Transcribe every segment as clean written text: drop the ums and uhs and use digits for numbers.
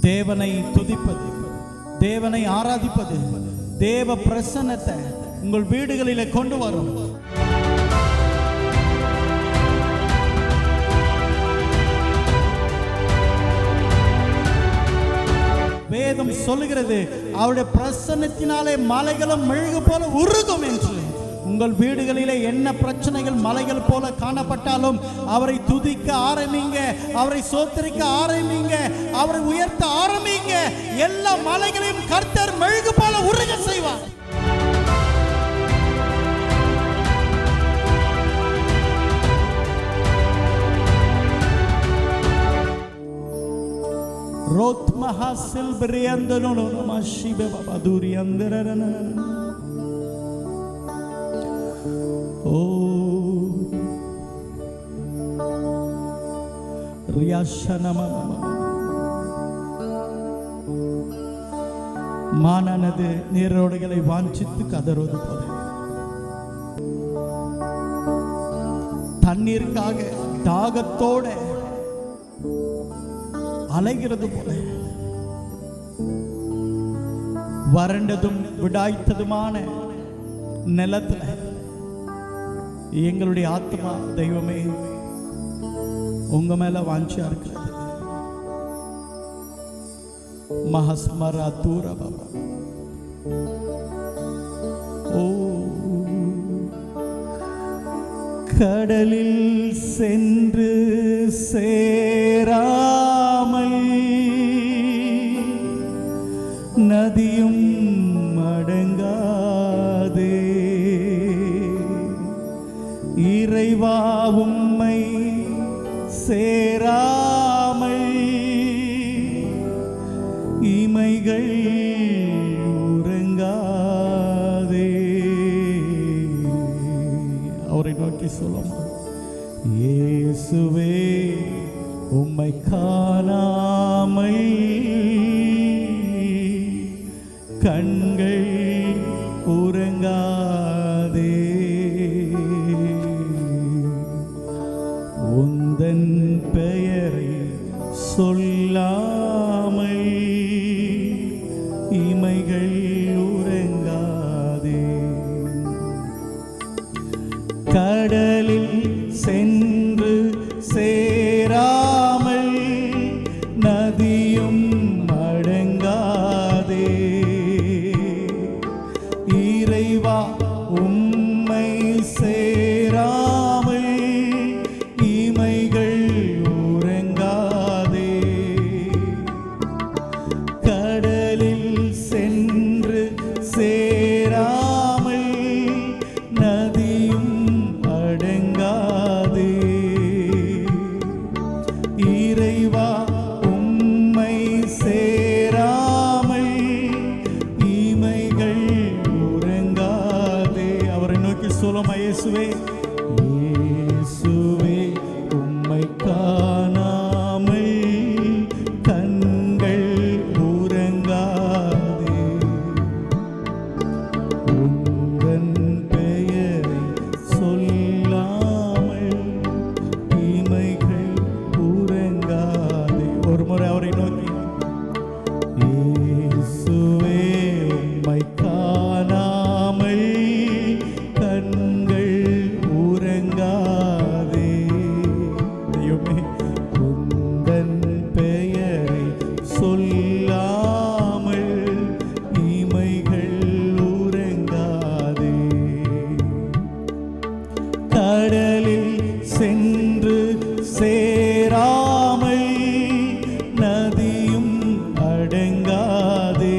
தேவனை துதிப்பது, தேவனை ஆராதிப்பது தேவ பிரசன்னத்தை உங்கள் வீடுகளிலே கொண்டு வரும். வேதம் சொல்லுகிறது, அவருடைய பிரசன்னத்தினாலே மலைகளும் மெழுகு போல உருகும் என்று. உங்கள் வீடுகளிலே என்ன பிரச்சனைகள் மலைகள் போல காணப்பட்டாலும் அவரை துதிக்க ஆரம்பிங்க, அவரை சோத்தரிக்க ஆரம்பிங்க, அவரை உயர்த்த ஆரம்பிங்க. எல்லா மலைகளையும் கர்த்தர் மெழுகு போல உருக செய்வார். ரோத் மஹாசில் பிரியந்தனோ மஷிபே பபதுரி அந்தரன. ஓ ரியாஷனம மானானது நீரோடைகளை வாஞ்சித்து கதறுவது போல, தண்ணீருக்காக தாகத்தோட அலைகிறது போல, வறண்டதும் விடாய்த்ததுமான நிலத்துல எங்களுடைய ஆத்மா தெய்வமே உங்க மேல வாஞ்சியா இருக்கிறது. மஹஸ்மரா தூர பாபா. ஓ கடலில் சென்று சேராமல் நதியும் அடங்காதே. இறைவா உம்மை சேராமல் இமைகள் உறங்காதே. அவரை நோக்கி சொல்லுமா, இயேசுவே உம்மை காணாமல் கண்கள் உறங்காதே. உந்தன் பெயரை சொல்லாமல் இமைகள் உறங்காதே. கடலில் சென்று சேராமல் நதியும் அடங்காதே. இறைவா உம்மை சேராமல் இமைகள் உறங்காதே. கடலில் சென்று சேராமல் நதியும் அடங்காதே. இறைவா உம்மை சேராமல் இமைகள் உறங்காதே. அவரை நோக்கி சொல்லுமா, இயேசுவே இயேசுவே உம்மை காணாமல் கண்கள் உறங்காதே. உந்தன் பெயரை சொல்லாமல் இமைகள் உறங்காதே. ஒரு முறை அவரை நோக்கி, இயேசுவே உம்மை காணாமல் கண்கள் உறங்காதே. தெய்வமே உந்தன் பெயரை சொல்லாமல் இமைகள் உறங்காதே. கடலில் சென்று சேராமல் நதியும் அடங்காதே.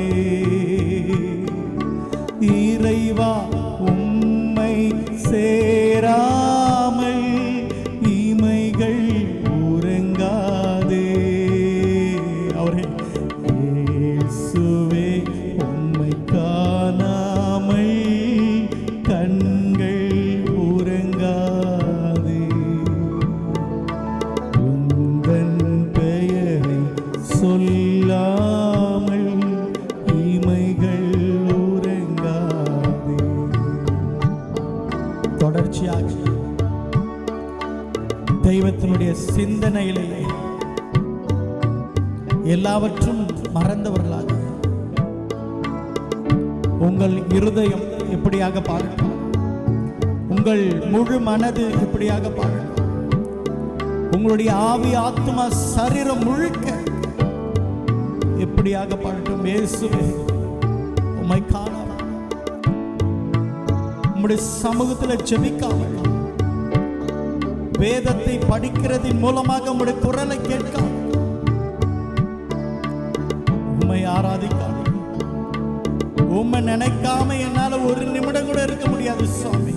இறைவா உம்மை சேராமல் இமைகள் உறங்காதே. அவரே இயேசுவே உம்மை காணாமல் கண்கள் உறங்காதே. உந்தன் பெயரை சொல்லாமல் இமைகள் உறங்காதே. தொடர்ச்சியாக தெய்வத்தினுடைய சிந்தனையிலேயே எல்லாவற்றும் மறந்தவர்களாக உங்கள் இருதயம் எப்படியாக பாடட்டும், உங்கள் முழு மனது எப்படியாக பாடட்டும், உங்களுடைய ஆவி ஆத்மா சரீரம் முழுக்க எப்படியாக பாடட்டும். இயேசுவே உம்மை காண உம்முடைய சமூகத்தில் ஜெபிக்காமல், வேதத்தை படிக்கிறதின் மூலமாக உம்முடைய குரலை கேட்காமல், உம்மை ஆராதிக்காமல், உம்மை நினைக்காம என்னால ஒரு நிமிடம் கூட இருக்க முடியாது சுவாமி.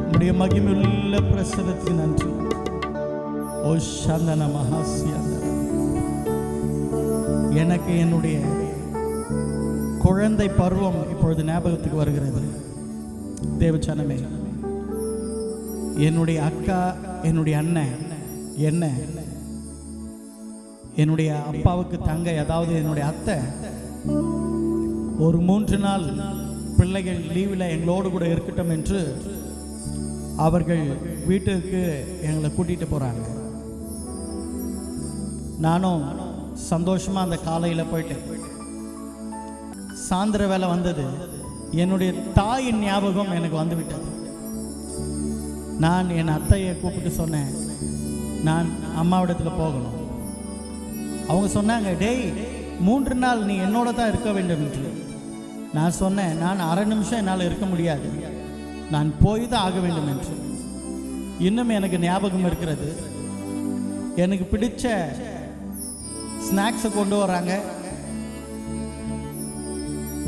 உம்முடைய மகிமையுள்ள பிரசனத்துக்கு நன்றி. ஓ சந்தன மகாசியந்தன, எனக்கு என்னுடைய குழந்தை பருவம் இப்பொழுது ஞாபகத்துக்கு வருகிறது. தேவச்சனமே, என்னுடைய அக்கா, என்னுடைய அண்ணன், என்ன என்னுடைய அப்பாவுக்கு தங்கை, அதாவது என்னுடைய அத்தை, ஒரு 3 நாள் பிள்ளைகள் லீவில் எங்களோடு கூட இருக்கட்டும் என்று அவர்கள் வீட்டுக்கு எங்களை கூட்டிகிட்டு போகிறாங்க. நானும் சந்தோஷமாக அந்த காலையில் போயிட்டேன். சாயந்தர வேலை வந்தது, என்னுடைய தாயின் ஞாபகம் எனக்கு வந்துவிட்டது. நான் என் அத்தையை கூப்பிட்டு சொன்னேன், நான் அம்மாவிடத்தில் போகணும். அவங்க சொன்னாங்க, டேய் 3 நாள் நீ என்னோட தான் இருக்க வேண்டும் என்று. நான் சொன்னேன், நான் அரை நிமிஷம் என்னால் இருக்க முடியாது, நான் போய் தான் ஆக வேண்டும் என்று. இன்னும் எனக்கு ஞாபகம் இருக்கிறது, எனக்கு பிடிச்ச ஸ்நாக்ஸை கொண்டு வராங்க,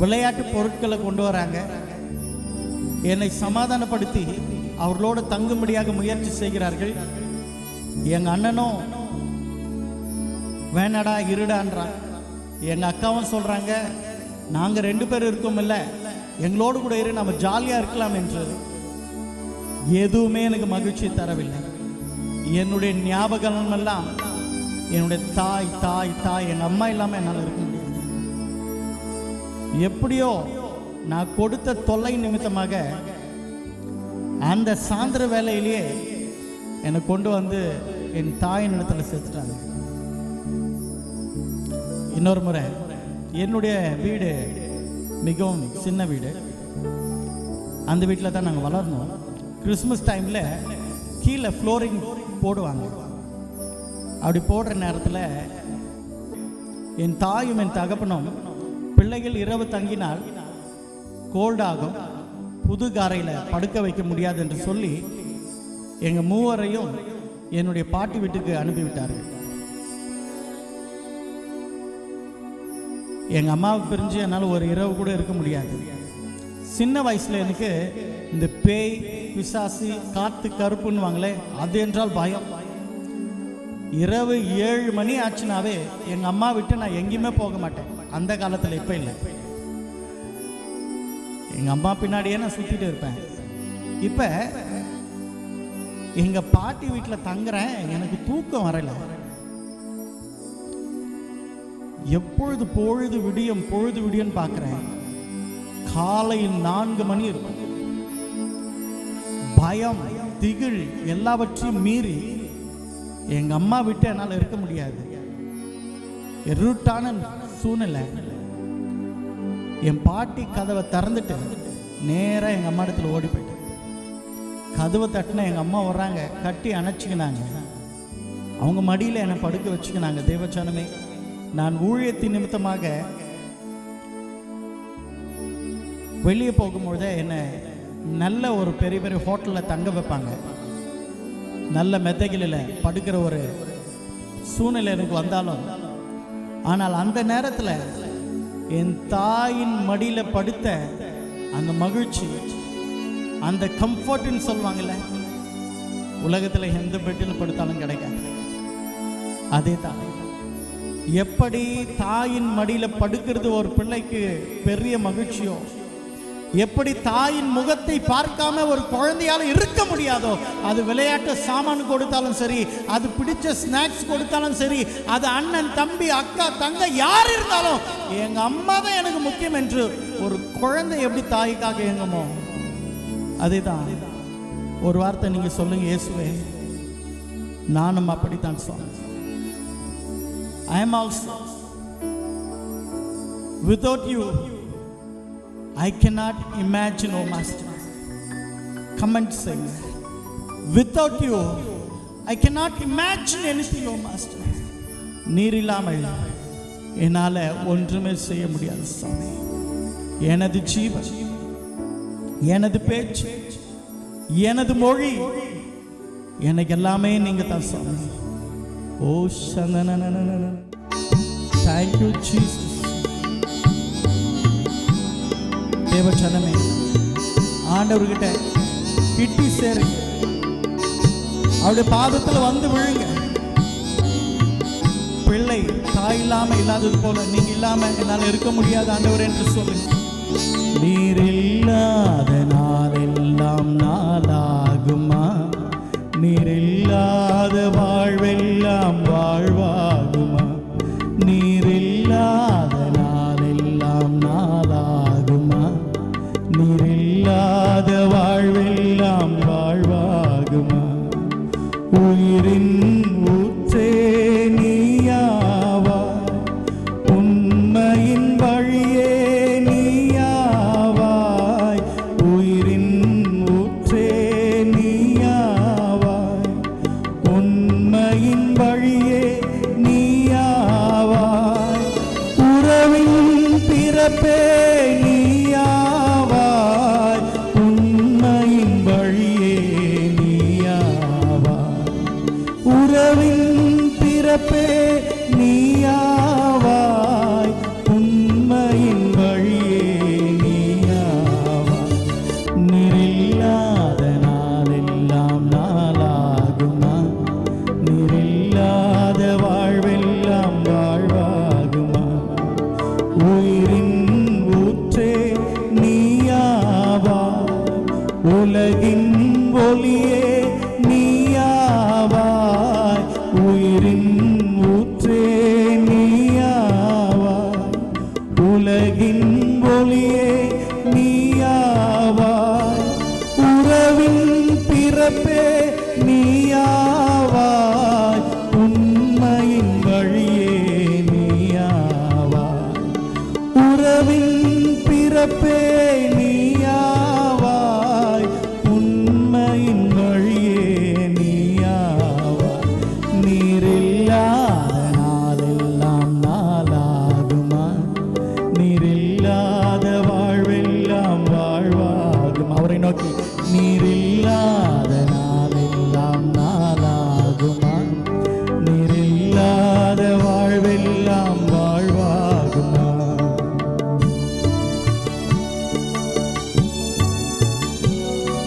விளையாட்டு பொருட்களை கொண்டு வராங்க, என்னை சமாதானப்படுத்தி அவர்களோடு தங்கும்படியாக முயற்சி செய்கிறார்கள். எங்கள் அண்ணனும் வேணடா இருடான்றான், எங்கள் அக்காவும் சொல்கிறாங்க, நாங்கள் 2 பேர் இருக்கோம், இல்லை எங்களோடு கூட இரு, நம்ம ஜாலியாக இருக்கலாம் என்று. எதுவுமே எனக்கு மகிழ்ச்சி தரவில்லை. என்னுடைய ஞாபகம் எல்லாம் என்னுடைய தாய் தாய் தாய் எங்கள் அம்மா இல்லாமல் என்னால் இருக்க முடியாது. எப்படியோ நான் கொடுத்த தொல்லை நிமித்தமாக அந்த சாயந்தர வேலையிலேயே என்னை கொண்டு வந்து என் தாயின் இடத்துல சேர்த்துட்டாங்க. இன்னொரு முறை என்னுடைய வீடு மிகவும் சின்ன வீடு, அந்த வீட்டில் தான் நாங்கள் வளர்ந்தோம். கிறிஸ்மஸ் டைமில் கீழே ஃப்ளோரிங் போடுவாங்க. அப்படி போடுற நேரத்தில் என் தாயும் என் தகப்பனும் பிள்ளைகள் இரவு தங்கினால் கோல்டாகும், புது காரையில் படுக்க வைக்க முடியாது என்று சொல்லி எங்கள் 3வரையும் என்னுடைய பாட்டி வீட்டுக்கு அனுப்பிவிட்டார்கள். எங்கள் அம்மாவுக்கு பிரிஞ்சு என்னால் ஒரு இரவு கூட இருக்க முடியாது. சின்ன வயசில் எனக்கு இந்த பேய், பிசாசு, காத்து கருப்புன்னு வாங்களே, அது என்றால் பயம். இரவு 7 மணி ஆச்சுனாவே எங்கள் அம்மா விட்டு நான் எங்கேயுமே போக மாட்டேன். அந்த காலத்தில், இப்போ இல்லை. எங்கள் அம்மா பின்னாடியே நான் சுற்றிட்டு இருப்பேன். இப்போ எங்கள் பாட்டி வீட்டில் தங்குறேன், எனக்கு தூக்கம் வரல. எப்பொழுது பொழுது விடியும் பார்க்குறேன், காலை 4 மணி இருக்கும். பயம், திகில் எல்லாவற்றையும் மீறி எங்கள் அம்மா விட்டு என்னால் இருக்க முடியாது. இருட்டான சூழ்நிலை. என் பாட்டி கதவை திறந்துட்டு நேராக எங்கள் அம்மா இடத்துல ஓடி போயிட்டேன். கதவை தட்டினா எங்கள் அம்மா வர்றாங்க, கட்டி அணைச்சிக்கினாங்க. அவங்க மடியில் என்னை படுக்க வச்சுக்கினாங்க. தேவச்சனமே, நான் ஊழியத்தின் நிமித்தமாக வெளியே போகும்பொழுதே என்னை நல்ல ஒரு பெரிய பெரிய ஹோட்டலில் தங்க வைப்பாங்க. நல்ல மெத்தைகளில் படுக்கிற ஒரு சூழ்நிலை எனக்கு வந்தாலும், ஆனால் அந்த நேரத்தில் என் தாயின் மடியில் படுத்த அந்த மகிழ்ச்சி, அந்த கம்ஃபர்ட்னு சொல்லுவாங்கல்ல, உலகத்தில் எந்த பெட்டில் படுத்தாலும் கிடைக்காது. அதே தான், எப்படி தாயின் மடியில் படுக்கிறது ஒரு பிள்ளைக்கு பெரிய மகிழ்ச்சியோ, எப்படி தாயின் முகத்தை பார்க்காம ஒரு குழந்தையால இருக்க முடியாதோ, அது விளையாட்டு சாமான் கொடுத்தாலும் சரி, அது பிடிச்ச ஸ்நாக்ஸ் கொடுத்தாலும் சரி, அது அண்ணன், தம்பி, அக்கா, தங்க யார் இருந்தாலும் எங்க அம்மா தான் எனக்கு முக்கியம் என்று ஒரு குழந்தை எப்படி தாய்க்காக எங்குமோ, அதே தான். ஒரு வார்த்தை நீங்க சொல்லுங்க, இயேசுவே நானும் அப்படித்தான் சொன்னேன். I am also. Without you, I cannot imagine, oh Master. Comment saying, without you, I cannot imagine anything, oh Master. நீர் இல்லாமல் என்னால ஒன்றுமே செய்ய முடியாது சாமி. எனது ஜீவன், எனது பேச்சு, எனது மொழி, எனக்கு எல்லாமே நீங்க தான் சாமி. ஓ சந்தன, thank you Jesus. தேவச்சனமே, ஆண்டவர்கிட்ட கிட்டி சேருங்க, அவருடைய பாதத்தில் வந்து விழுங்க. பிள்ளை தாய் இல்லாம இல்லாதது போல நீங்க இல்லாம என்னால் இருக்க முடியாது ஆண்டவர் என்று சொல்லுங்க. நீர் இல்லாத நாளெல்லாம் நாளாகுமா? நீர் இல்லாத வாழ்வெல்லாம் வாழ்வாகுமா? நீர் இல்லாத நாளெல்லாம் நாளாகுமா? நீர் இல்லாத வாழ்வெல்லாம் வாழ்வாகுமா? உயிரின் ஊற்றே நீயாவாய், உண்மையின் வழியே நீயாவாய். உயிரின் ஊற்றே நீயாவாய், உண்மையின் வழியே நீயாவாய். உறவின் பிறப்பே நீயாவாய், உண்மையின் வழியே நீயாவாய். உறவின் பிறப்பே நீயாவாய், உண்மையின் வழியே நீயாவாய். நீரில்லாத நாளெல்லாம் நாளாகுமா? நீரில்லாத வாழ்வெல்லாம் வாழ்வாகுமா? உயிரின் ஊற்றே நீயாவாய், உலகின் ஒளியே நீயாவாய். உயிரின் ஊற்றே நீயாவாய், உலகின் ஒளியே நீயாவாய். உறவின் பிறப்பே நீயாவாய், உண்மையின் வழியே நீயாவாய். உறவின் பிறப்பே நீயாவாய், உண்மையின் வழியே நீயாவாய். நீரில்லாத நாளெல்லாம் நாளாகுமா? நீரில்லாத வாழ்வெல்லாம் வாழ்வாகும். அவரை நோக்கி, நீரில்லாத நாளெல்லாம் நாளாகுமா? நீரில்லாத வாழ்வெல்லாம் வாழ்வாகுமா?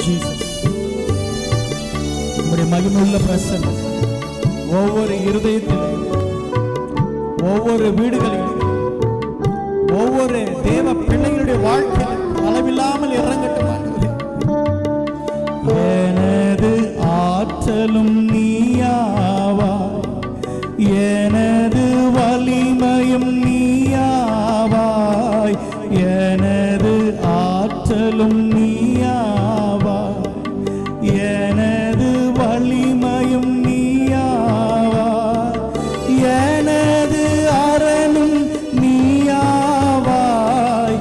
ஜீசஸ், உம்முடைய மகிமையுள்ள பிரசன்னம் ஒவ்வொரு இருதயத்திலும், ஒவ்வொரு வீடுகளிலும், ஒவ்வொரு தேவ பிள்ளைகளுடைய வாழ்க்கையில் அளவில்லாமல் இறங்கட்டும் ஆண்டவரே. எனது ஆற்றலும் நீயாவாய், எனது வலிமையும் நீயாவாய். எனது ஆற்றலும் நீயாவாய், எனது வலிமையும் நீயாவாய். எனது அரணும் நீயாவாய்,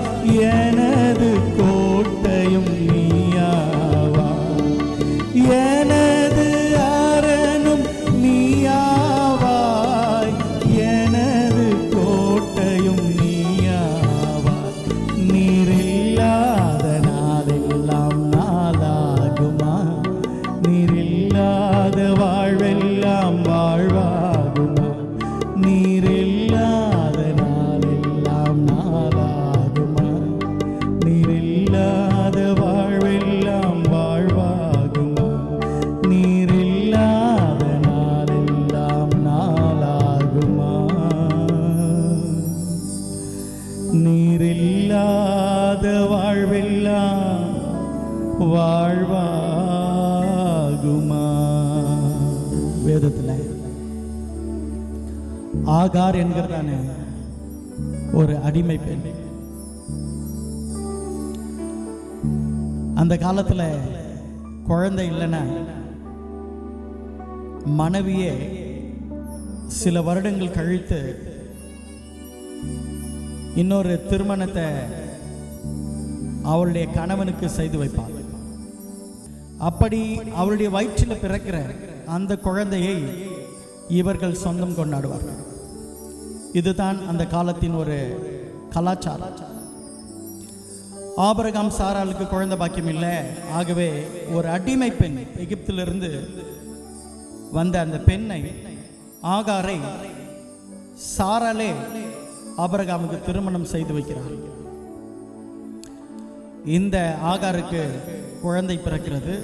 எனது கோட்டையும் நீயாவாய். எனது அரணும் நீயாவாய், எனது கோட்டையும் நீயாவாய். நீரில்லாத நாளெல்லாம் நாளாகுமா? நீரில்லாத வாழ்வெல்லாம் வாழ்வாகுமா? நீரில்லாத நாளெல்லாம் நாளாகுமா? நீரில்லாத வாழ்வெல்லாம் வாழ்வாகுமா? நீரில்லாத நாளெல்லாம் நாளாகுமா? நீரில்லாத வாழ்வெல்லாம் வாழ்வாகுமா? வேதத்தில் ஆகார் என்கிறதான ஒரு அடிமை பெண், அந்த காலத்துல குழந்தை இல்லைன்னா மனைவியே சில வருடங்கள் கழித்து இன்னொரு திருமணத்தை அவளுடைய கணவனுக்கு செய்து வைப்பாள். அப்படி அவளுடைய வயிற்றில் பிறக்கிற அந்த குழந்தையை இவர்கள் சொந்தம் கொண்டாடுவார்கள். இதுதான் அந்த காலத்தின் ஒரு கலாச்சாரம். ஆபிரகாம் சாராளுக்கு குழந்தை பாக்கியம் இல்லை. ஆகவே ஒரு அடிமை பெண், எகிப்திலிருந்து வந்த அந்த பெண்ணை, ஆகாரை, சாராளே ஆபிரகாமுக்கு திருமணம் செய்து வைக்கிறார். இந்த ஆகாருக்கு குழந்தை பிறக்கிறது.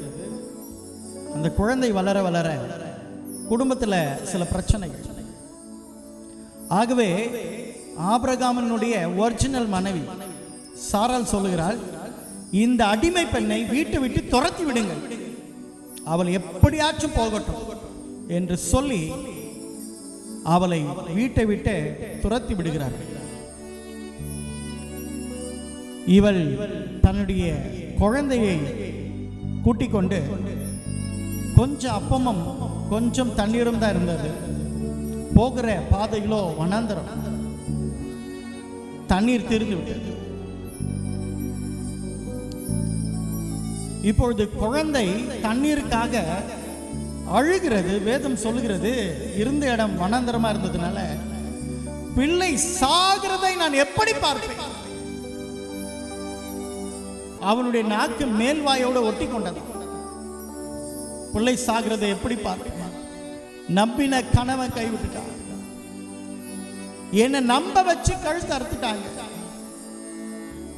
அந்த குழந்தை வளர வளர குடும்பத்தில் சில பிரச்சனைகள். ஆகவே ஆபிரகாமினுடைய ஒரிஜினல் மனைவி சாராள் சொல்லுகிறாள், இந்த அடிமை பெண்ணை வீட்டை விட்டு துரத்தி விடுங்கள், அவள் எப்படியாச்சும் போகட்டும் என்று சொல்லி அவளை வீட்டை விட்டு துரத்தி விடுகிறார்கள். இவள் தன்னுடைய குழந்தையை கூட்டிக் கொண்டு, கொஞ்சம் அப்பமும் கொஞ்சம் தண்ணீரும் தான் இருந்தது. போகிற பாதைகளோ வனாந்தரம், தண்ணீர் தீர்ந்து விட்டது. இப்பொழுது குழந்தை தண்ணீருக்காக அழுகிறது. வேதம் சொல்லுகிறது, இருந்த இடம் வனாந்தரமா இருந்ததுனால பிள்ளை சாகிறதை நான் எப்படி பார்ப்பேன்? அவனுடைய நாக்கு மேல்வாயோட ஒட்டி கொண்டது. பிள்ளை சாகிறதை எப்படி பார்ப்பேன்? நம்பின கணவன் கைவிட்டுட்டான். என்னை நம்ப வச்சு கழுத்து அறுத்துட்டாங்க.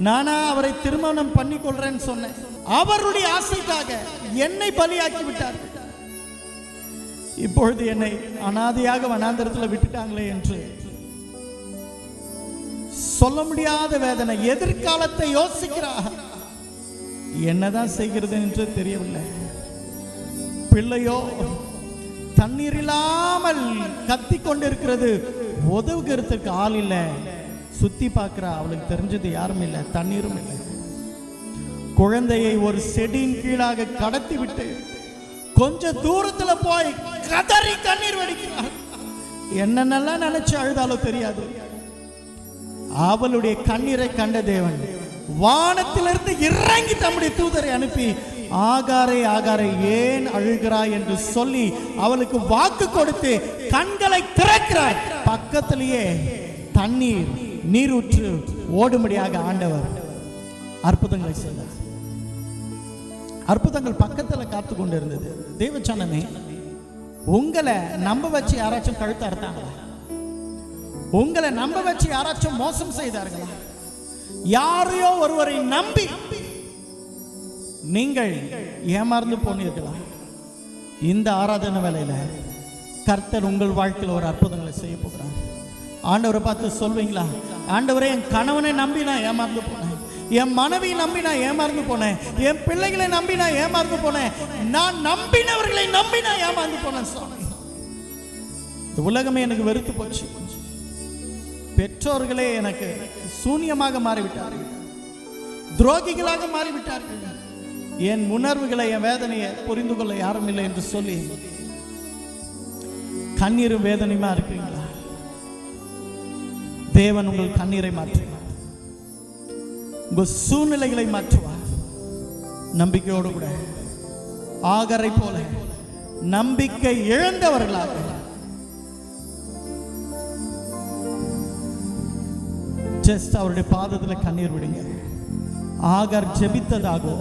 நானா அவரை திருமணம் பண்ணி கொள்றேன்னு சொன்னேன். அவருடைய ஆசைக்காக என்னை பலியாக்கி விட்டார்கள். இப்பொழுது என்னை அனாதையாக வனாந்தரத்தில் விட்டுட்டாங்களே என்று சொல்ல முடியாத வேதனை. எதிர்காலத்தை யோசிக்கிறார். என்னதான் செய்கிறது என்று தெரியவில்லை. பிள்ளையோ தண்ணீர் இல்லாமல் கத்தி கொண்டிருக்கிறது. உதவுகிறதுக்கு ஆள் இல்லை. சுத்தி பார்க்கிறா. அவளுக்கு தெரிஞ்சது யாரும் இல்லை, தண்ணீரும் இல்லை. குழந்தையை ஒரு செடியின் கீழாக கடத்தி விட்டு கொஞ்ச தூரத்துல போய் கதறி கண்ணீர் வடிக்கிறார். என்னென்னலாம் நினைச்சு அழுதாலோ தெரியாது. அவளுடைய கண்ணீரை கண்ட தேவன் வானத்திலிருந்து இறங்கி தம்முடைய தூதரை அனுப்பி, ஆகாரே ஆகாரே ஏன் அழுகிறாய் என்று சொல்லி அவளுக்கு வாக்கு கொடுத்து கண்களை திறக்கிறார். பக்கத்திலேயே தண்ணீர் நீரூற்று ஓடும்படியாக ஆண்டவர் அற்புதங்களை செய்தார். அற்புதங்கள் பக்கத்தில் காத்து கொண்டு இருந்தது. தேவச்சனமே, உங்களை நம்ப வச்சு யாராச்சும் கழுத்து அறுத்தாங்களா? உங்களை நம்ப வச்சு யாராச்சும் மோசம் செய்தார்களா? யாரையோ ஒருவரை நம்பி நீங்கள் ஏமாந்து போனீர்களா? இந்த ஆராதனை வேளையில கர்த்தர் உங்கள் வாழ்க்கையில் ஒரு அற்புதங்களை செய்ய போகிறார். ஆண்டவரை பார்த்து சொல்வீங்களா? ஆண்டவரே, என் கணவனை நம்பி நான் ஏமாந்து போனேன், என் மனைவியை நம்பி நான் ஏமாந்து போனேன், என் பிள்ளைகளை நம்பி நான் ஏமாந்து போனேன், நான் நம்பினவர்களை நம்பி நான் ஏமாந்து போனேன் சுவாமி. இந்த உலகமே எனக்கு வெறுத்து போச்சு. பெற்றோர்களே எனக்கு சூன்யமாக மாறிவிட்டார்கள், துரோகிகளாக மாறிவிட்டார்கள். என் உணர்வுகளை, என் வேதனையை புரிந்து கொள்ள யாரும் இல்லை என்று சொல்லி கண்ணீரும் வேதனையுமா இருக்கிறீங்களா? தேவன் உங்கள் கண்ணீரை மாற்றுவார், உங்கள் சூழ்நிலைகளை மாற்றுவார். நம்பிக்கையோடு கூட ஆகரை போல நம்பிக்கை இழந்தவர்களாக ஜஸ்ட் அவருடைய பாதத்தில் கண்ணீர் விடுங்க. ஆகார் ஜெபித்ததாகவோ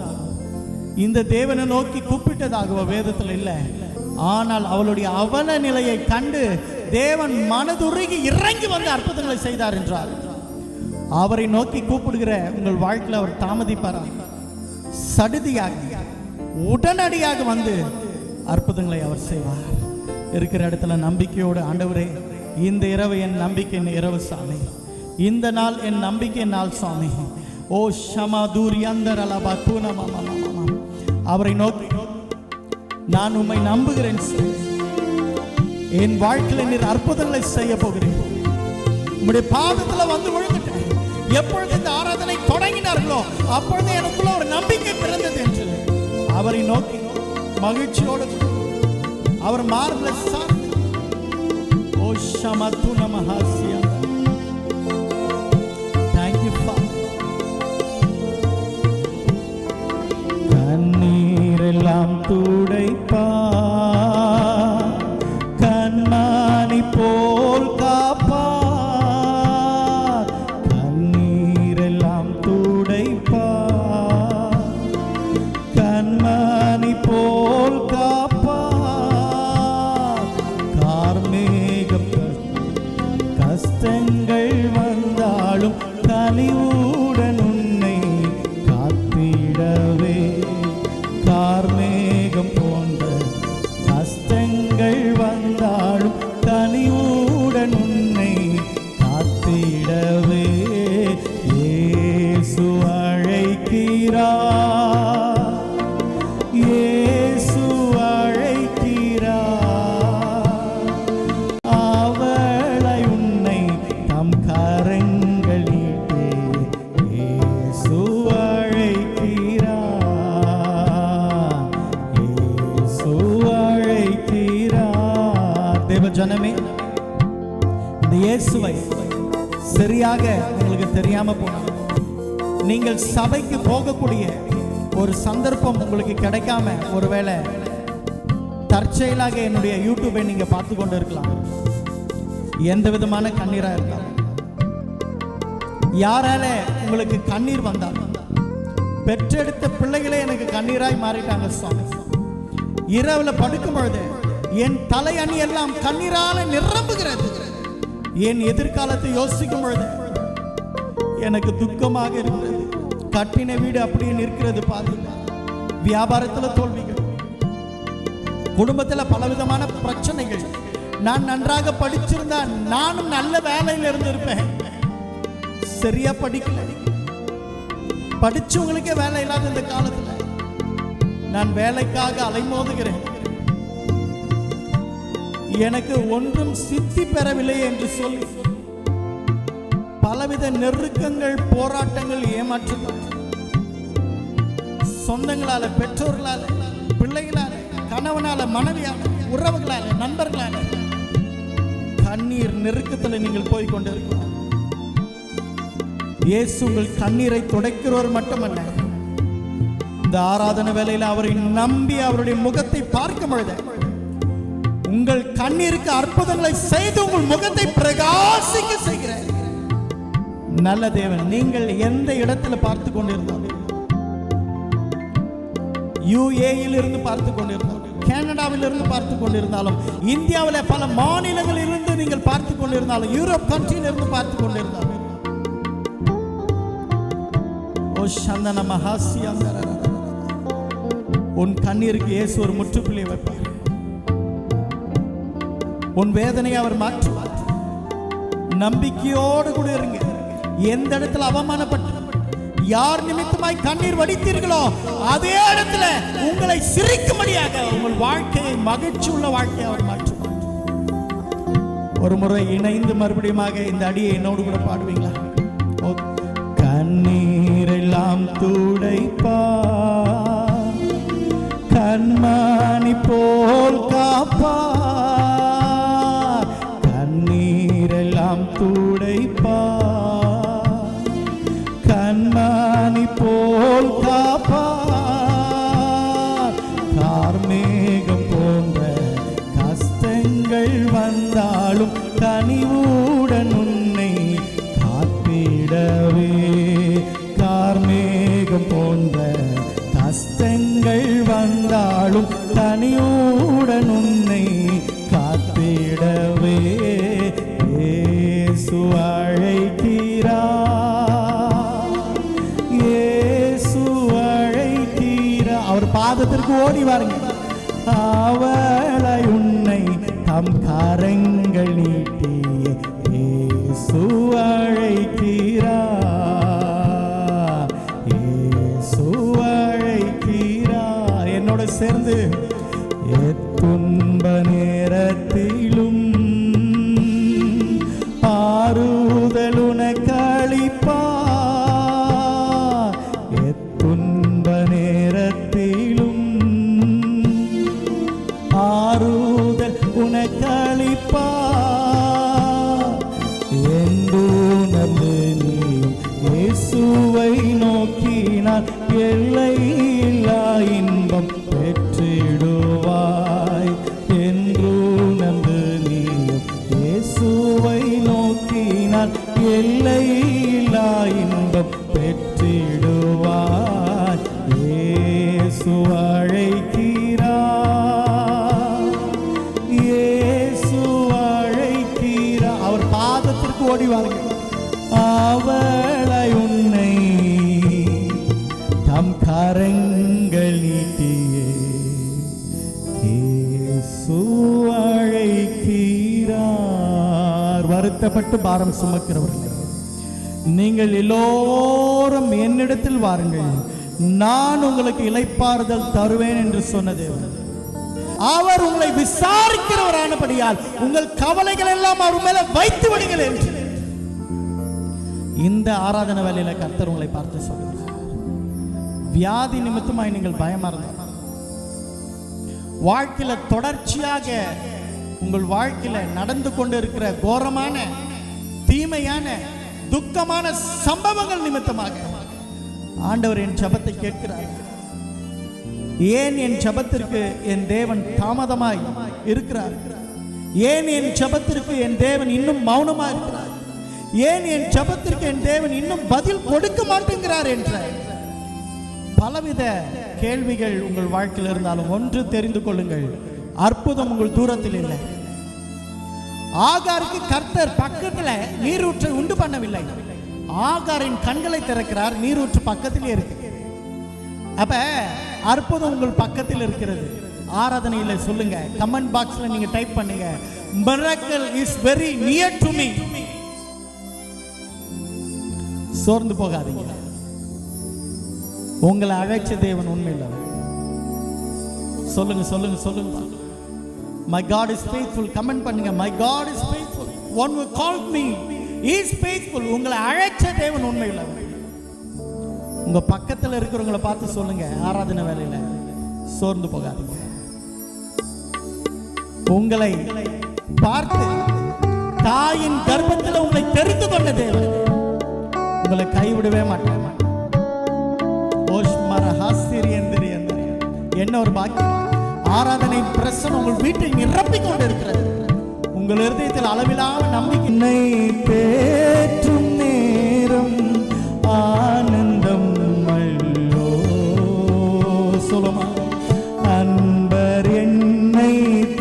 இந்த தேவனை நோக்கி கூப்பிட்டதாகவோ வேதத்தில் இல்லை. ஆனால் அவளுடைய அவல நிலையை கண்டு தேவன் மனதுருகி இறங்கி வந்து அற்புதங்களை செய்தார் என்றார். அவரை நோக்கி கூப்பிடுகிற உங்கள் வாழ்க்கையில் அவர் தாமதிப்பாரா? சடுதியாக உடனடியாக வந்து அற்புதங்களை அவர் செய்வார். இருக்கிற இடத்துல நம்பிக்கையோடு, ஆண்டவரே, இந்த இரவு என் நம்பிக்கையின் இரவு சாமி, இந்த நாள் என் நம்பிக்கை நாள் சுவாமி. ஓ ஷமா தூரியந்தர் அலபா கூனமா. அவரை நோக்கி, நான் உம்மை நம்புகிறேன், என் வாழ்க்கையில் நீர் அற்புதங்களை செய்ய போகிறேன், உம்முடைய பாதத்தில் வந்து விழுந்துட்டேன். எப்பொழுது இந்த ஆராதனை தொடங்கினார்களோ அப்பொழுது எனக்குள்ள ஒரு நம்பிக்கை பிறந்தது என்று அவரை நோக்கி மகிழ்ச்சியோடு அவர் மார்பில் சார்ந்து, ஓ ஷமத்து நமஹாசியா. Thank you Father. கண்ணீரெல்லாம் துடைப்பா, கண்மணி போல் காப்பா. கண்ணீரெல்லாம் துடைப்பா, கண்மணி போல் காப்பா. கார்மேகம் கஷ்டங்கள் வந்தாலும் கனிவுடன் உன்னை காத்திடவே. கார்மேகம் போன்ற கஷ்டங்கள் வந்தாலும் கனிவுடன் உன்னை காத்திடவே. இயேசு அழைக்கிறார், இயேசு அழைக்கிறார். அவளை உன்னை தம் கரங்கள் நீட்டே இயேசு அழைக்கிறார், இயேசு அழைக்கிறார். தேவ ஜனமே, இந்த இயேசுவை சரியாக உங்களுக்கு தெரியாம போனாங்க, நீங்கள் சபைக்கு போகக்கூடிய ஒரு சந்தர்ப்பம் உங்களுக்கு கிடைக்காம, ஒருவேளை தற்செயலாக என்னுடைய யூடியூபை நீங்க பார்த்து கொண்டு இருக்கலாம். எந்த விதமான கண்ணீரா இருந்தாலும், யாரால உங்களுக்கு கண்ணீர் வந்தாலும், பெற்றெடுத்த பிள்ளைகளே எனக்கு கண்ணீராய் மாறிட்டாங்க சுவாமி. இரவுல படுக்கும் பொழுது என் தலை அணி எல்லாம் கண்ணீரால நிரம்புகிறது. என் எதிர்காலத்தை யோசிக்கும் பொழுது எனக்கு துக்கமாக இருக்கிறது. கட்டின வீடு அப்படியே நிற்கிறது பாதியில். வியாபாரத்தில் தோல்விகள், குடும்பத்தில் பலவிதமான பிரச்சனைகள். நான் நன்றாக படிச்சிருந்தா நானும் நல்ல வேலையில் இருந்திருப்பேன். சரியா படிக்கல, படிச்சவங்களுக்கே வேலை இல்லாத இந்த காலத்தில் நான் வேலைக்காக அலைமோதுகிறேன். எனக்கு ஒன்றும் சித்தி பெறவில்லை என்று சொல்லி பலவித நெருக்கங்கள், போராட்டங்கள், ஏமாற்றுகள், சொந்தங்களால, பெற்றோர்களால, பிள்ளைகளால, கணவனால, மனைவியால, உறவுகளால, நண்பர்களால கண்ணீர் நெருக்கத்தில் நீங்கள் போய் கொண்டிருக்கிறோம். இயேசு உங்கள் கண்ணீரை துடைக்கிறவர் மட்டுமல்ல, இந்த ஆராதனை வேளையில் அவரை நம்பி அவருடைய முகத்தை பார்க்கும் பொழுது உங்கள் கண்ணீருக்கு அற்புதங்களை செய்து உங்கள் முகத்தை பிரகாசிக்க செய்கிற நல்ல தேவன். நீங்கள் எந்த இடத்துல பார்த்து கொண்டிருந்தாலும், யுஏஇல் இருந்து பார்த்து கொண்டிருந்தாலும், கனடாவில் இருந்து பார்த்து கொண்டிருந்தாலும், இந்தியாவில் பல மாநிலங்களில் இருந்து நீங்கள் பார்த்து கொண்டிருந்தாலும், யூரோப் கண்ட்ரியில் இருந்து பார்த்து கொண்டிருந்தாலும், ஓ சந்தன மகாசியா, உன் கண்ணீருக்கு இயேசு ஒரு முற்றுப்புள்ளி வைப்பார். உன் வேதனையை அவர் மாற்றுவார். நம்பிக்கையோடு கூட இருங்க. எந்த இடத்துல அவமானப்பட்டு யார் நிமித்தமாய் கண்ணீர் வடித்தீர்களோ அதே இடத்துல உங்களை சிரிக்கும்படியாக உங்கள் வாழ்க்கையை மகிழ்ச்சி உள்ள வாழ்க்கையை அவர் மாற்றுவார். ஒரு முறை இணைந்து மறுபடியுமாக இந்த அடியை என்னோடு கூட பாடுவீங்களா? கண்ணீரெல்லாம் துடைப்பா, கண்மணி போல் காப்பா. கண்ணீரெல்லாம் துடைப்பா, கண்மணி போல் காப்பா. கார்மேகம் போன்ற கஷ்டங்கள் வந்தாலும் கனிவுடன் உன்னை காத்திடவே. கார்மேகம் போன்ற கஷ்டங்கள் வந்தாலும் கனிவுடன் உன்னை காத்திடவே. இயேசு அழைக்கிறார், இயேசு அழைக்கிறார். அவர் பாதத்திற்கு ஓடி வாருங்க. அவளை உன்னை தம் கரங்கள் நீட்டி இயேசு அழைக்கிறார், இயேசு அழைக்கிறார். என்னோட சேர்ந்து துன்ப நேரத்திலும் ஆறுதல் உனக்கு அளிப்பார். துன்ப நேரத்திலும் ஆறுதல் உனக்கு அளிப்பார். இயேசு அழைக்கிறார், இயேசு அழைக்கிறார். அவர் பாதத்திற்கு ஓடிவார்கள். அவளை உன்னை தம் கரங்கள் நீட்டியே இயேசு அழைக்கிறார். வருத்தப்பட்டு பாரம் சுமக்கிறவர்கள் நீங்கள் எல்லோரும் என்னிடத்தில் வாருங்கள், நான் உங்களுக்கு இளைப்பாறுதல் தருவேன் என்று சொன்னது. அவர் உங்களை விசாரிக்கிறவரானபடியால் உங்கள் கவலைகள் எல்லாம் அவர் மேல வைத்து விடுங்கள் என்று இந்த ஆராதனை வேலையில கர்த்தர் உங்களை பார்த்து சொல்கிறார். வியாதி நிமித்தமாய் நீங்கள் பயமா இருந்தால், வாழ்க்கையில தொடர்ச்சியாக உங்கள் வாழ்க்கையில நடந்து கொண்டு இருக்கிற கோரமான தீமையான துக்கமான சம்பவங்கள் நிமித்தமாக ஆண்டவர் என் ஜெபத்தை கேட்கிறார். ஏன் என் ஜெபத்திற்கு என் தேவன் தாமதமாய் இருக்கிறார்? ஏன் என் ஜெபத்திற்கு என் தேவன் இன்னும் மௌனமா இருக்கிறார்? ஏன் என் ஜெபத்திற்கு என் தேவன் இன்னும் பதில் கொடுக்க மாட்டேங்கிறார் என்ற பலவித கேள்விகள் உங்கள் வாழ்க்கையில் இருந்தாலும் ஒன்று தெரிந்து கொள்ளுங்கள், அற்புதம் உங்கள் தூரத்தில் இல்லை. ஆகாருக்கு கர்த்தர் பக்கத்தில் நீரூற்றை உண்டு பண்ணவில்லை. ஆகாரின் கண்களை திறக்கிறார், நீரூற்று பக்கத்திலே இருக்கு. அப்ப அற்புதம் உங்கள் பக்கத்தில் இருக்கிறது. ஆராதனையில சொல்லுங்க, கமெண்ட் பாக்ஸ்ல நீங்க டைப் பண்ணுங்க, miracle is very near to me. சோர்ந்து போகாதீங்க, உங்களை அழைச்ச தேவன் உண்மையில். சொல்லுங்க சொல்லுங்க சொல்லுங்க, my God is faithful. Comment பண்ணுங்க, my God is faithful. one who called me is faithful. உங்களை அழைச்ச தேவன் உண்மையில். உங்க பக்கத்தில் இருக்கிறவங்களை பார்த்து சொல்லுங்க, ஆராதனை வேலையில சோர்ந்து போகாதீங்க. உங்களை பார்த்து தாயின் கர்ப்பத்தில் உங்களை தெரிந்து கொண்ட தேவன் உங்களை கைவிடவே மாட்டேன். என்ன ஒரு பாக்கியம்! ஆராதனை பிரசன்னம் உங்கள் வீட்டை நிரப்பிக் கொண்டு இருக்கிறது. உங்கள் இருதயத்தில் அளவிலான நம்பிக்கை பேற்றும் நேரம் ஆனந்தம் அல்லோ. சொல்லுமா, அன்பர் என்னை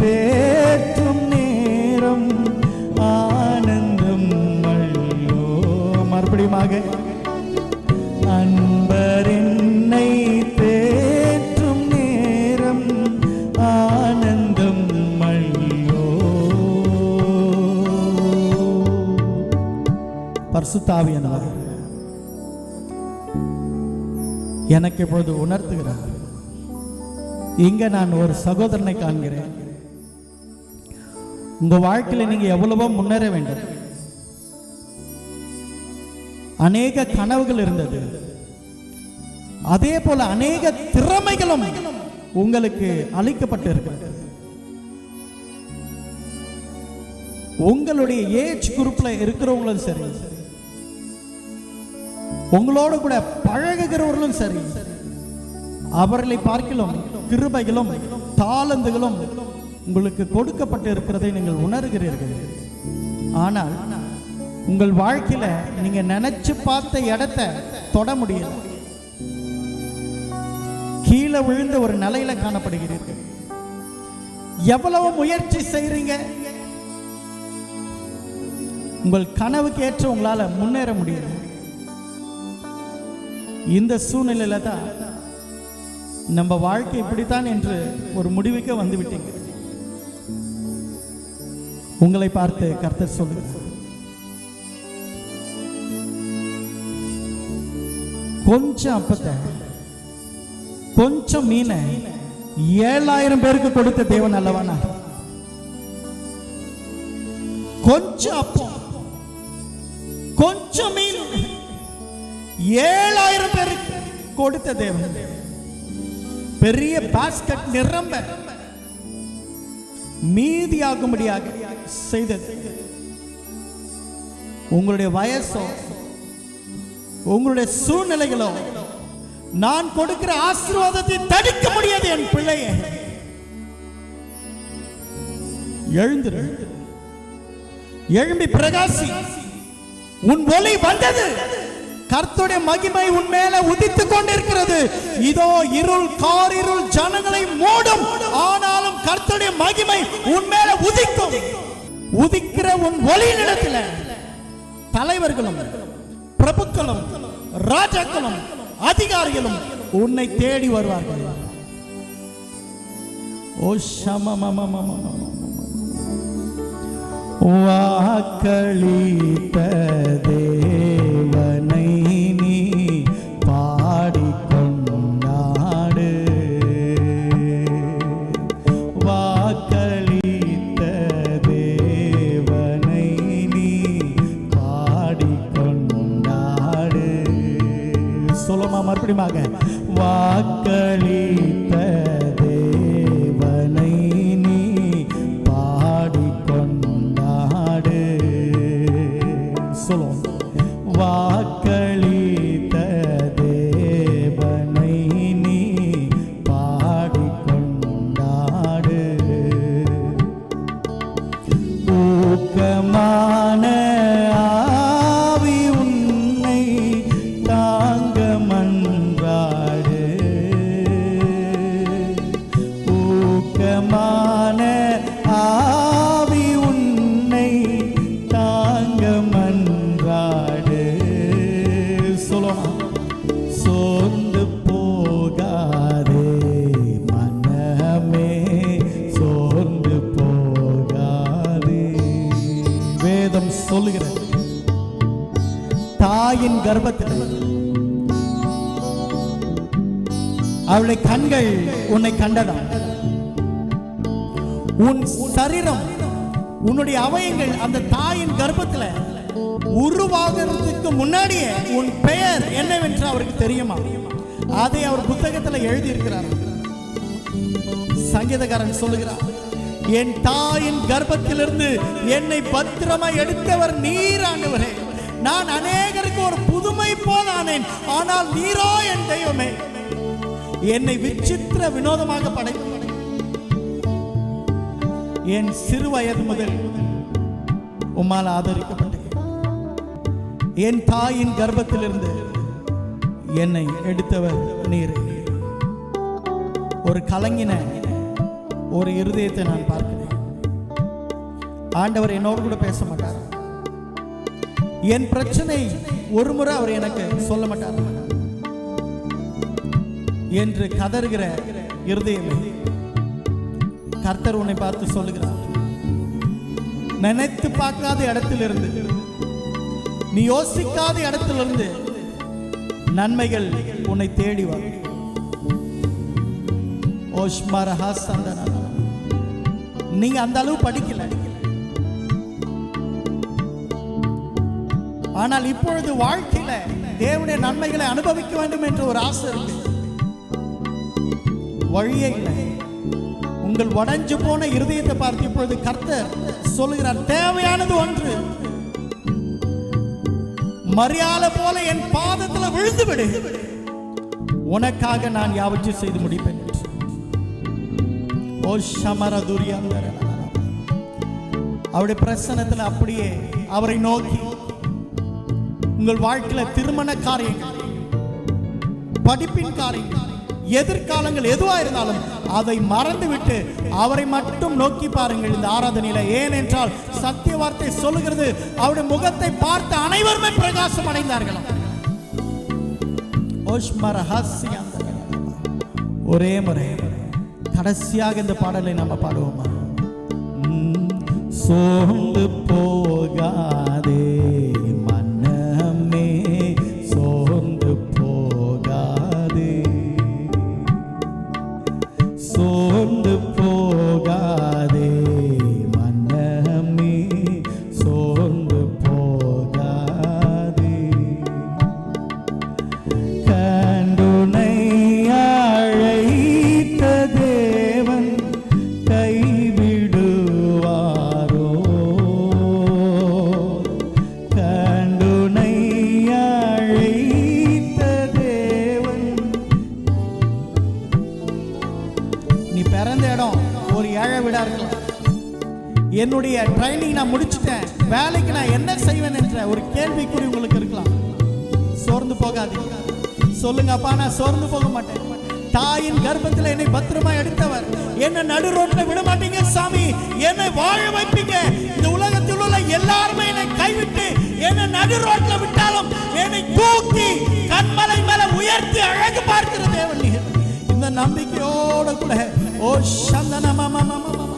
தேற்றும் நேரம் ஆனந்தம் அல்லோ. மறுபடியுமாக, அன்பர் என்னை தேற்றும் நேரம் ஆனந்தம் அல்லோ. பரிசுத்த ஆவியானவர் எனக்கு இப்பொழுது உணர்த்துகிறார். இங்க நான் ஒரு சகோதரனை காண்கிறேன். உங்க வாழ்க்கையில நீங்க எவ்வளவோ முன்னேற வேண்டும். அநேக கனவுகள் இருந்தது, அதே போல அநேக திறமைகளும் உங்களுக்கு அளிக்கப்பட்டு இருக்கிறது. உங்களுடைய ஏஜ் குரூப்ல இருக்கிறவங்களும் சரி, உங்களோட கூட பழகுகிறவர்களும் சரி, அவர்களை பார்க்கலாம் கிருபைகளும் தாளந்துகளும் உங்களுக்கு கொடுக்கப்பட்டு இருக்கிறதை நீங்கள் உணர்கிறீர்கள். ஆனால் உங்கள் வாழ்க்கையில நீங்க நினைச்சு பார்த்த இடத்தை தொட முடியல, கீழே விழுந்த ஒரு நிலையில காணப்படுகிறீர்கள். எவ்வளவு முயற்சி செய்றீங்க, உங்கள் கனவுக்கு ஏற்ற உங்களால முன்னேற முடியல. இந்த சூழ்நிலையில தான் நம்ம வாழ்க்கை இப்படித்தான் என்று ஒரு முடிவுக்கு வந்து விட்டீங்க. உங்களை பார்த்து கர்த்தர் சொல்லுங்க, கொஞ்சம் அப்பத்தை கொஞ்சம் மீனை 7000 பேருக்கு கொடுத்த தேவன் அல்லவானா? கொஞ்சம் அப்பம் கொஞ்சம் மீன் 7000 பேருக்கு கொடுத்த தேவன் பெரிய பாஸ்கட் நிரம்ப மீதியாகும்படியாக செய்தது. உங்களுடைய வயசோ உங்களுடைய சூழ்நிலைகளோ நான் கொடுக்கிற ஆசீர்வாதத்தை தடுக்க முடியாது. என் பிள்ளையே, எழுந்திரு, எழும்பி பிரகாசி. உன் ஒளி வந்தது, கர்த்தருடைய மகிமை உன் மேல உதித்துக் கொண்டிருக்கிறது. இதோ இருள், காரிருள் ஜனங்களை மூடும், ஆனாலும் கர்த்தருடைய மகிமை உன் மேல உதிக்கும். உதிக்கிற உன் ஒளியினிடத்தில் தலைவர்களும் பிரபுக்களும் ராஜாக்களும் அதிகாரிகளும் உன்னை தேடி வருவார்கள். ஓ வாக்களித்த தேவனை நீ பாடிக்கொண்டாடு. வாக்களித்த தேவனை நீ பாடிக்கொண்டாடு. சொல்லுமா மறுபடியுமாக. வாக்களித்த தேவனை நீ பாடிக்கொண்டாடு. சொல்லுவோம். வாக்களித்த தேவனை நீ பாடிக்கொண்டாடு. ஊக்கமான ஆவி உன்னை தாங்க மன்றாடு. ஊக்கமான ஆவி உன்னை தாங்க மன்றாடு. சொல்லுமா. சோர்ந்து போகாதே மனமே, சோர்ந்து போகாதே. வேதம் சொல்லுகிறது, தாயின் கர்ப்பத்தில் அவளுடைய கண்கள் உன்னை கண்டதா. உன் சரீரம், உன்னுடைய அவயங்கள் அந்த தாயின் கர்ப்பத்தில் உருவாகிறதுக்கு முன்னாடியே உன் பெயர் என்னவென்று அவருக்கு தெரியுமா? அதை அவர் புத்தகத்தில் எழுதியிருக்கிறார். சங்கீதக்காரன் சொல்லுகிறார், என் தாயின் கர்ப்பத்திலிருந்து என்னை பத்திரமா எடுத்தவர் நீர் ஆண்டவரே. நான் அநேகருக்கு ஒரு புதுமை போல் ஆனேன், ஆனால் நீரோ என் தெய்வமே. என்னை விசித்திர வினோதமாக படைத்து என் சிறு வயது முதல் உம்மால் ஆதரிக்கப்பட்டேன். என் தாயின் கர்ப்பத்திலிருந்து என்னை எடுத்தவர் நீர். ஒரு கலங்கின ஒரு இருதயத்தை நான் பார்க்கிறேன். ஆண்டவர் என்னோடு கூட பேச மாட்டார். என் பிரச்சனை ஒரு முறை அவர் எனக்கு சொல்ல மாட்டார் என்று கதறுகிற இருதயமே, கர்த்தர் உன்னை பார்த்து சொல்லுகிறார், நினைத்து பார்க்காத இடத்திலிருந்து, நீ யோசிக்காத இடத்திலிருந்து நன்மைகள் உன்னை தேடி வரும். நீங்க அந்த அளவு படிக்கல, ஆனால் இப்பொழுது வாழ்க்கையில தேவனுடைய நன்மைகளை அனுபவிக்க வேண்டும் என்ற ஒரு ஆசை இருக்கு. வழியே இல்லை. உங்கள் உடைஞ்சு போன இருதயத்தை பார்த்து இப்பொழுது கர்த்தர் சொல்லுகிறார், தேவையானது ஒன்று, மரியாதை போல என் பாதத்தில் விழுந்து விடு, உனக்காக நான் யாவற்றையும் செய்து முடிப்பேன். ஓ ஷமரதுரியாந்தர, அவருடைய பிரசன்னத்தில் அப்படியே அவரை நோக்கி உங்கள் வாழ்க்கையில திருமண காரியங்கள், படிப்பின் காரியங்கள், எதிர்காலங்கள் எதுவா இருந்தாலும் அதை மறந்துவிட்டு அவரை மட்டும் நோக்கி பாருங்கள் இந்த ஆராதனையில. ஏனென்றால் சத்திய வார்த்தை சொல்லுகிறது, அவருடைய முகத்தை பார்த்து அனைவருமே பிரகாசம் அடைந்தார்கள். ஒரே முறை கடைசியாக இந்த பாடலை நம்ம பாடுவோமா? சோர்ந்து போகாதே மனமே, சோர்ந்து போகாதே, சோர்ந்து போகாதே மனமே, சோர்ந்து போகாதே. கண்டுனை அழைத்த தேவன் கைவிடுவாரோ? கண்டுனை அழைத்த தேவன். நீ பிறந்த இடம் ஒரு ஏழை வீடா இருக்கலாம். என்னுடைய ட்ரைனிங் நான் முடிச்சுட்டேன், வேலைக்கு நான் என்ன செய்வேன் என்ற ஒரு கேள்விக்குறி உங்களுக்கு இருக்கலாம். சோர்ந்து போகாதீங்க. சொல்லுங்க, அப்பா நான் சோர்ந்து போக மாட்டேன். தாயின் கர்ப்பத்தில் என்னை பத்திரமா எடுத்தவர், என்ன நடு ரோட்ல விட மாட்டீங்க சாமி, என்னை வாழ வைப்பீங்க. இந்த உலகத்தில் உள்ள எல்லாருமே என்னை கைவிட்டு என்னை நடு ரோட்ல விட்டாலும் என்னை தூக்கி கண்மலை மேல உயர்த்தி அழகு பார்க்கிற தேவன் நீர். இந்த நம்பிக்கையோட கூட ஓ சந்தன மாமா மாமா மாமா,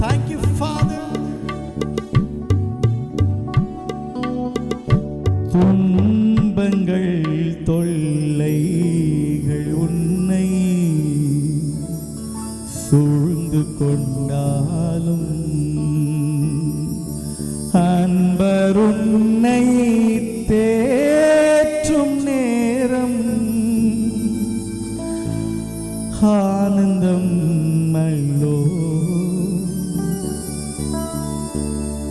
thank you Father. துன்பங்கள் தொல்லைகள் உன்னை சூழ்ந்து கொண்டாலும் அன்பர் உன்னை தேற்றும் நேரம் ஆனந்தம் அல்லோ.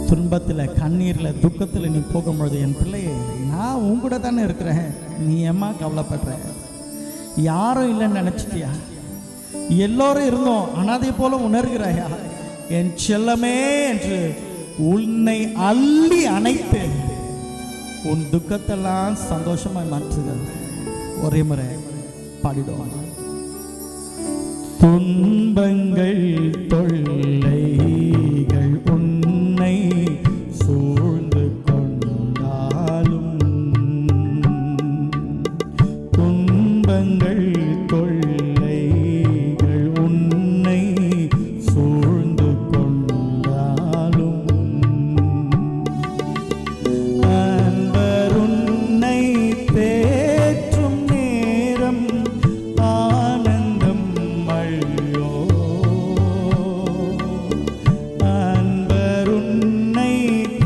துன்பத்தில் கண்ணீரில் துக்கத்தில் நீ போகும்பொழுது என் பிள்ளையே, நான் உன் கூட தானே இருக்கிறேன், நீ ஏம்மா கவலைப்படுற? யாரும் இல்லைன்னு நினச்சிட்டியா? எல்லோரும் இருந்தோம், அனாதை போல உணர்கிறாயா? என் செல்லமே என்று உன்னை அள்ளி அணைத்து உன் துக்கத்தெல்லாம் சந்தோஷமாய் மாற்றுகிறது. ஒரே முறை பாடிடுவாங்க. துன்பங்கள் தொல்லைகள் உன்னை சூழ்ந்து கொண்டாலும், துன்பங்கள் தொல்லைகள் உன்னை சூழ்ந்து கொண்டாலும் அன்பர் உன்னை தேற்றும் நேரம் ஆனந்தம் அள்ளோ. அன்பர் உன்னை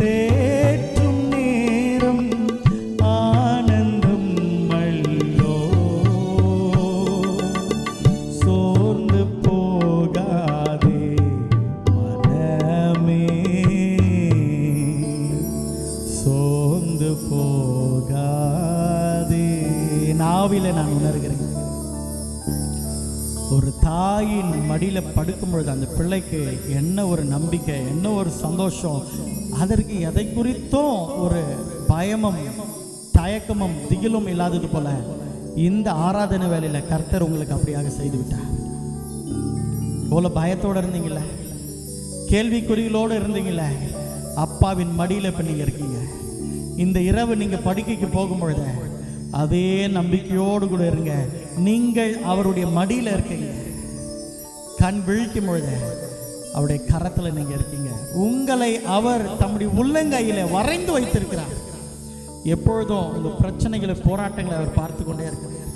தேற்றும் நேரம் ஆனந்தம் அள்ளோ. சோர்ந்து போகாதே மனமே, சோர்ந்து போகாதே. நாவில நான் உணர்கிறேன், ஒரு தாயின் மடியில படுக்கும் பொழுது அந்த பிள்ளைக்கு என்ன ஒரு நம்பிக்கை, என்ன ஒரு சந்தோஷம், அதற்கு எதை குறித்தும் ஒரு பயமும் தயக்கமும் திகிலும் இல்லாதது போல இந்த ஆராதனை வேலையில கர்த்தர் உங்களுக்கு அப்படியாக செய்து விட்டார். இவ்வளோ பயத்தோடு இருந்தீங்களே, கேள்விக்குறிகளோடு இருந்தீங்களே, அப்பாவின் மடியில் இப்போ நீங்கள் இருக்கீங்க. இந்த இரவு நீங்கள் படுக்கைக்கு போகும் பொழுது அதே நம்பிக்கையோடு கூட இருங்க. நீங்கள் அவருடைய மடியில் இருக்கீங்க. கண் விழிக்கும் பொழுது அவருடைய கரத்தில் நீங்கள் இருக்கீங்க. உங்களை அவர் தம்முடைய உள்ளங்கையில் வரைந்து வைத்திருக்கிறார். எப்பொழுதும் உங்கள் பிரச்சனைகளை, போராட்டங்களை அவர் பார்த்து கொண்டே இருக்கிறார்.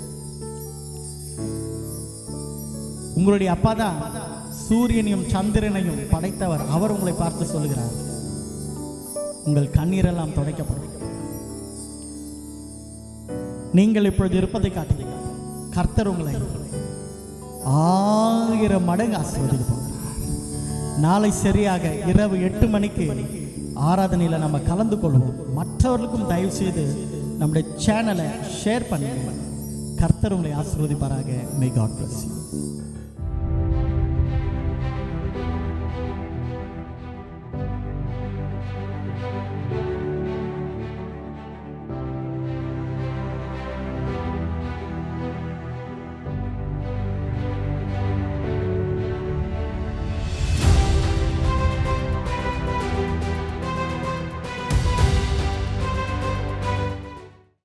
உங்களுடைய அப்பா தான் சூரியனையும் சந்திரனையும் படைத்தவர். அவர் உங்களை பார்த்து சொல்லுகிறார், உங்கள் கண்ணீரெல்லாம் துடைக்கப்படும். நீங்கள் இப்பொழுது இருப்பதை காட்டுகிறீங்க. கர்த்தர் உங்களை 1000 மடங்கு ஆசீர்வதிக்க போகிறார். நாளை சரியாக இரவு 8 மணிக்கு ஆராதனையில் நம்ம கலந்து கொள்வோம். மற்றவர்களுக்கும் தயவு செய்து நம்முடைய சேனலை ஷேர் பண்ணுங்க. கர்த்தர் உங்களை ஆசீர்வதிப்பாராக. May God bless you.